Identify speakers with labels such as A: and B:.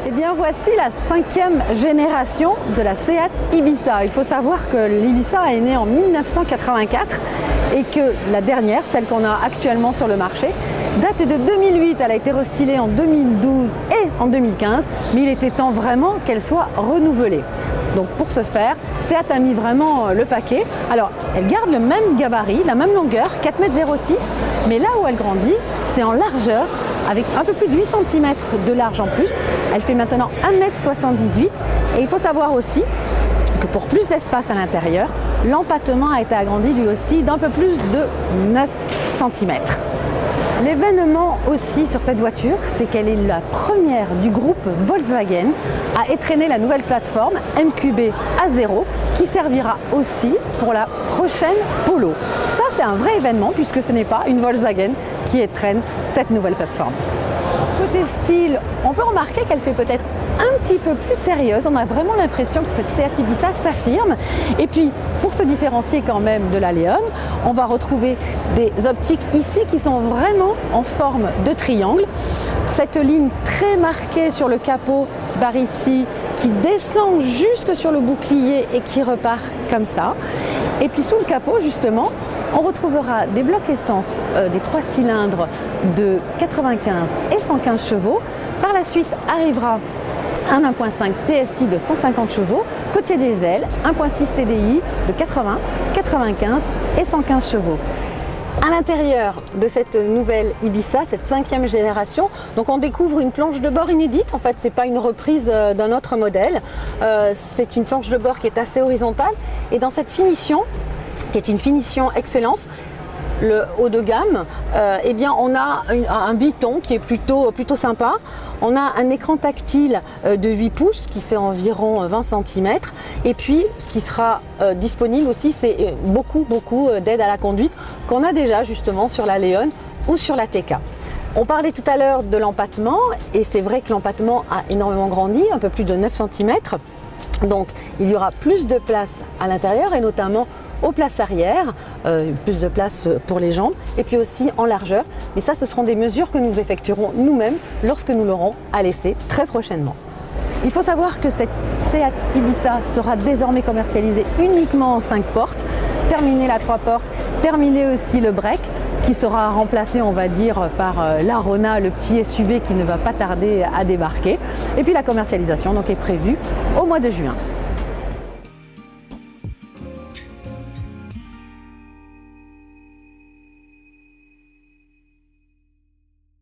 A: Eh bien voici la 5e génération de la Seat Ibiza. Il faut savoir que l'Ibiza est née en 1984 et que la dernière, celle qu'on a actuellement sur le marché, date de 2008. Elle a été restylée en 2012 et en 2015, mais il était temps vraiment qu'elle soit renouvelée. Donc pour ce faire, Seat a mis vraiment le paquet. Alors elle garde le même gabarit, la même longueur, 4,06 m, mais là où elle grandit, c'est en largeur, avec un peu plus de 8 cm de large en plus. Elle fait maintenant 1,78 m et il faut savoir aussi que pour plus d'espace à l'intérieur, l'empattement a été agrandi lui aussi d'un peu plus de 9 cm. L'événement aussi sur cette voiture, c'est qu'elle est la première du groupe Volkswagen à étraîner la nouvelle plateforme MQB A0 qui servira aussi pour la prochaine Polo. Ça, c'est un vrai événement puisque ce n'est pas une Volkswagen qui étrenne cette nouvelle plateforme. Côté style, on peut remarquer qu'elle fait peut-être un petit peu plus sérieuse. On a vraiment l'impression que cette Seat Ibiza s'affirme. Et puis, pour se différencier quand même de la Leon, on va retrouver des optiques ici qui sont vraiment en forme de triangle. Cette ligne très marquée sur le capot qui part ici, qui descend jusque sur le bouclier et qui repart comme ça. Et puis sous le capot, justement, on retrouvera des blocs essence, des 3 cylindres de 95 et 115 chevaux. Par la suite arrivera un 1.5 TSI de 150 chevaux, côté diesel, 1.6 TDI de 80, 95 et 115 chevaux. À l'intérieur de cette nouvelle Ibiza, cette 5e génération, donc on découvre une planche de bord inédite. En fait, c'est pas une reprise d'un autre modèle. C'est une planche de bord qui est assez horizontale. Et dans cette finition, qui est une finition excellence, le haut de gamme, eh bien on a un biton qui est plutôt sympa. On a un écran tactile de 8 pouces qui fait environ 20 cm. Et puis ce qui sera disponible aussi, c'est beaucoup d'aide à la conduite qu'on a déjà justement sur la Leon ou sur la TK. On parlait tout à l'heure de l'empattement et c'est vrai que l'empattement a énormément grandi, un peu plus de 9 cm. Donc il y aura plus de place à l'intérieur et notamment aux places arrière, plus de place pour les jambes et puis aussi en largeur. Mais ça, ce seront des mesures que nous effectuerons nous-mêmes lorsque nous l'aurons à l'essai très prochainement. Il faut savoir que cette Seat Ibiza sera désormais commercialisée uniquement en 5 portes, terminée la 3 portes, terminé aussi le break qui sera remplacé, on va dire, par l'Arona, le petit SUV qui ne va pas tarder à débarquer. Et puis la commercialisation donc, est prévue au mois de juin.